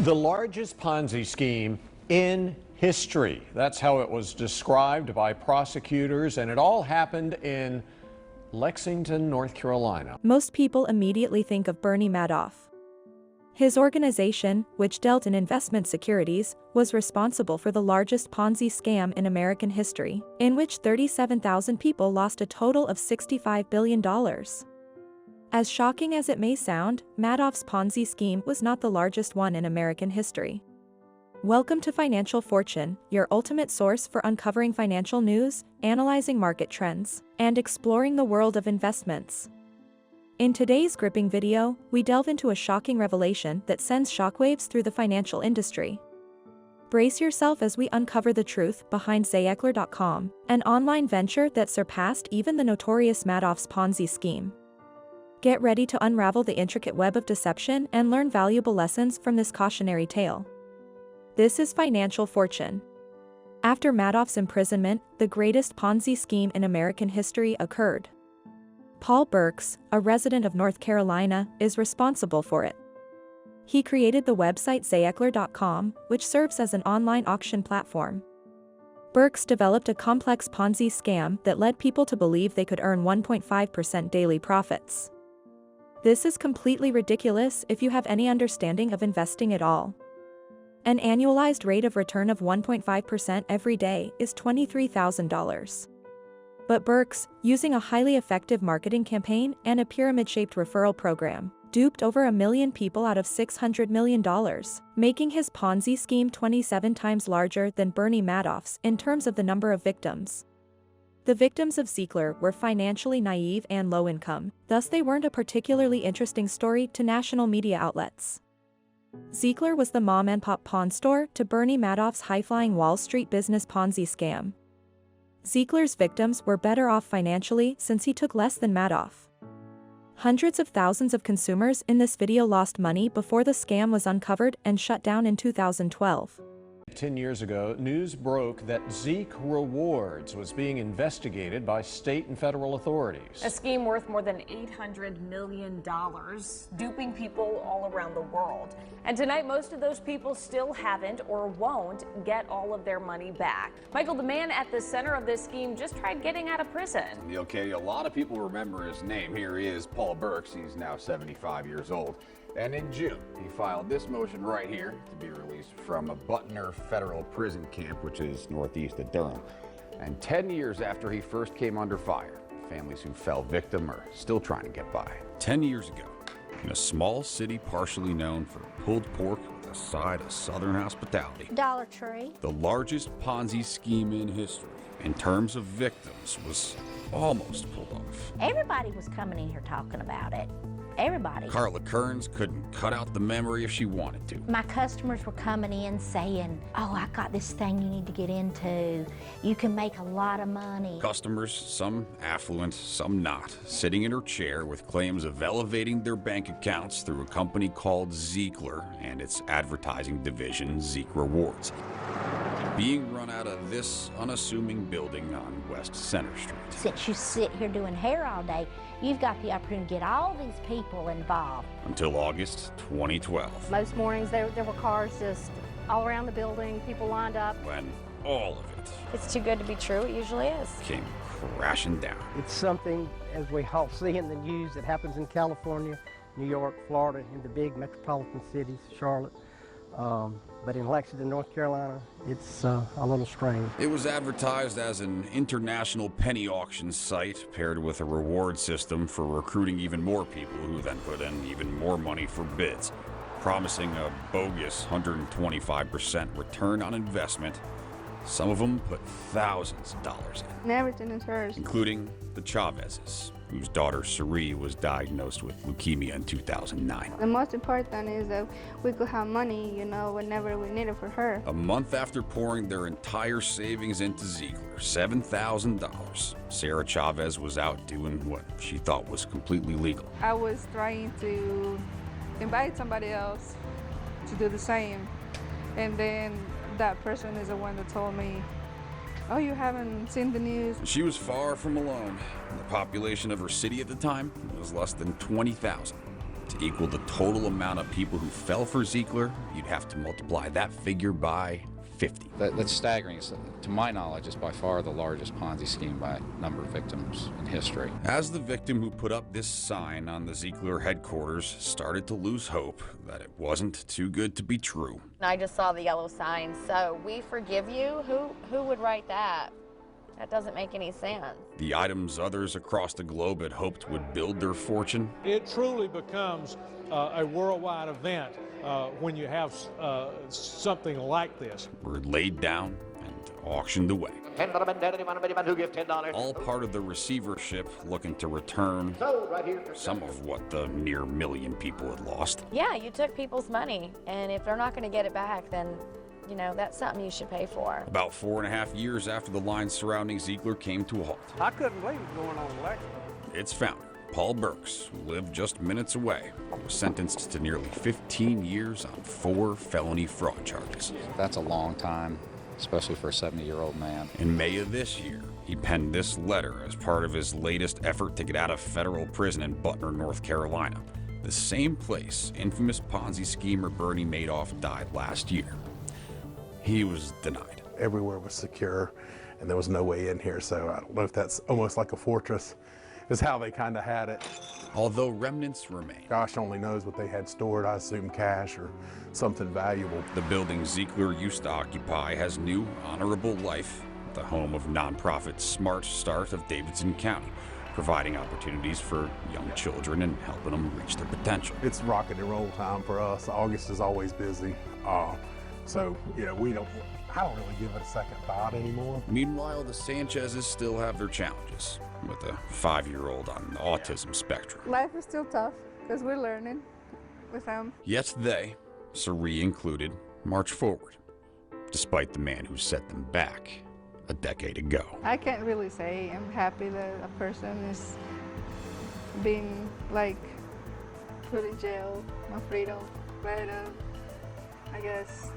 The largest Ponzi scheme in history. That's how it was described by prosecutors, and it all happened in Lexington, North Carolina. Most people immediately think of Bernie Madoff. His organization, which dealt in investment securities, was responsible for the largest Ponzi scam in American history, in which 37,000 people lost a total of $65 billion. As shocking as it may sound, Madoff's Ponzi scheme was not the largest one in American history. Welcome to Financial Fortune, your ultimate source for uncovering financial news, analyzing market trends, and exploring the world of investments. In today's gripping video, we delve into a shocking revelation that sends shockwaves through the financial industry. Brace yourself as we uncover the truth behind Zayekler.com, an online venture that surpassed even the notorious Madoff's Ponzi scheme. Get ready to unravel the intricate web of deception and learn valuable lessons from this cautionary tale. This is Financial Fortune. After Madoff's imprisonment, the greatest Ponzi scheme in American history occurred. Paul Burks, a resident of North Carolina, is responsible for it. He created the website Zayekler.com, which serves as an online auction platform. Burks developed a complex Ponzi scam that led people to believe they could earn 1.5% daily profits. This is completely ridiculous if you have any understanding of investing at all. An annualized rate of return of 1.5% every day is $23,000. But Burks, using a highly effective marketing campaign and a pyramid-shaped referral program, duped over 1 million people out of $600 million, making his Ponzi scheme 27 times larger than Bernie Madoff's in terms of the number of victims. The victims of Zayekler were financially naive and low income, thus they weren't a particularly interesting story to national media outlets. Zayekler was the mom-and-pop pawn store to Bernie Madoff's high-flying Wall Street business Ponzi scam. Zayekler's victims were better off financially since he took less than Madoff. Hundreds of thousands of consumers in this video lost money before the scam was uncovered and shut down in 2012. 10 years ago, news broke that Zeke Rewards was being investigated by state and federal authorities. A scheme worth more than $800 million, duping people all around the world. And tonight, most of those people still haven't or won't get all of their money back. Michael, the man at the center of this scheme just tried getting out of prison. Okay, a lot of people remember his name. Here he is, Paul Burks. He's now 75 years old. And in June, he filed this motion right here to be released from a Butner federal prison camp, which is northeast of Durham. And 10 years after he first came under fire, families who fell victim are still trying to get by. 10 years ago, in a small city partially known for pulled pork with a side of Southern hospitality, Dollar Tree, the largest Ponzi scheme in history, in terms of victims, was almost pulled off. everybody was coming in here talking about it. Everybody. Carla Kearns couldn't cut out the memory if she wanted to. My customers were coming in saying, oh, I got this thing you need to get into. You can make a lot of money. Customers, some affluent, some not, sitting in her chair with claims of elevating their bank accounts through a company called Zayekler and its advertising division, Zeke Rewards, being run out of this unassuming building on West Center Street. Since you sit here doing hair all day, you've got the opportunity to get all these people involved. Until August 2012. Most mornings there were cars just all around the building, people lined up. When all of it It's too good to be true. It usually is. came crashing down. It's something, as we all see in the news, that happens in California, New York, Florida, in the big metropolitan cities, Charlotte. But in Lexington, North Carolina, it's a little strange. It was advertised as an international penny auction site paired with a reward system for recruiting even more people who then put in even more money for bids, promising a bogus 125% return on investment. Some of them put thousands of dollars in. And everything is hers. Including the Chavezes, whose daughter Cerie was diagnosed with leukemia in 2009. The most important thing is that we could have money, whenever we need it for her. A month after pouring their entire savings into Zayekler, $7,000, Sarah Chavez was out doing what she thought was completely legal. I was trying to invite somebody else to do the same. And then that person is the one that told me, oh, you haven't seen the news? She was far from alone. The population of her city at the time was less than 20,000. To equal the total amount of people who fell for Ziegler, you'd have to multiply that figure by 50. That's staggering. To my knowledge, it's by far the largest Ponzi scheme by number of victims in history. As the victim who put up this sign on the Ziegler headquarters started to lose hope that it wasn't too good to be true. I just saw the yellow sign, so we forgive you. Who would write that? That doesn't make any sense. The items others across the globe had hoped would build their fortune. It truly becomes a worldwide event when you have something like this. Were laid down and auctioned away. $10 who give $10. All part of the receivership looking to return some of what the near 1 million people had lost. Yeah, you took people's money, and if they're not going to get it back, then you know, that's something you should pay for. About 4.5 years after the lines surrounding Ziegler came to a halt. I couldn't believe it going on election. Its founder, Paul Burks, who lived just minutes away, was sentenced to nearly 15 years on 4 felony fraud charges. That's a long time, especially for a 70-year-old man. In May of this year, he penned this letter as part of his latest effort to get out of federal prison in Butner, North Carolina, the same place infamous Ponzi schemer Bernie Madoff died last year. He was denied. Everywhere was secure, and there was no way in here, so I don't know if that's almost like a fortress, is how they kind of had it. Although remnants remain. Gosh only knows what they had stored, I assume cash or something valuable. The building Ziegler used to occupy has new, honorable life, the home of nonprofit Smart Start of Davidson County, providing opportunities for young children and helping them reach their potential. It's rock and roll time for us. August is always busy. So, yeah, I don't really give it a second thought anymore. Meanwhile, the Sanchezes still have their challenges, with a 5-year-old on the autism spectrum. Life is still tough because we're learning with them. Yet they, Sari included, march forward, despite the man who set them back a decade ago. I can't really say I'm happy that a person is being, like, put in jail, no freedom, but I guess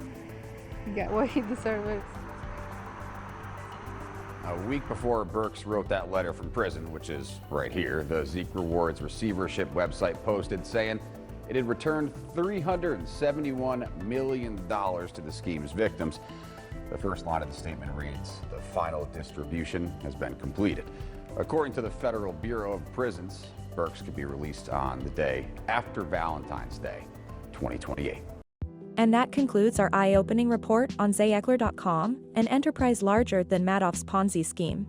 he got what he deserved. A week before Burks wrote that letter from prison, which is right here, the Zeke Rewards receivership website posted saying it had returned $371 million to the scheme's victims. The first line of the statement reads, "The final distribution has been completed." According to the Federal Bureau of Prisons, Burks could be released on the day after Valentine's Day, 2028. And that concludes our eye-opening report on Zayekler.com, an enterprise larger than Madoff's Ponzi scheme.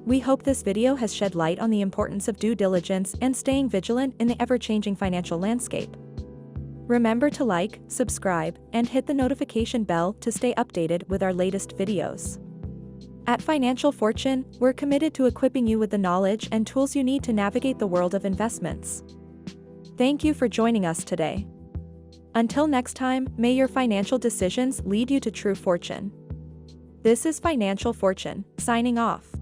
We hope this video has shed light on the importance of due diligence and staying vigilant in the ever-changing financial landscape. Remember to like, subscribe, and hit the notification bell to stay updated with our latest videos. At Financial Fortune, we're committed to equipping you with the knowledge and tools you need to navigate the world of investments. Thank you for joining us today. Until next time, may your financial decisions lead you to true fortune. This is Financial Fortune, signing off.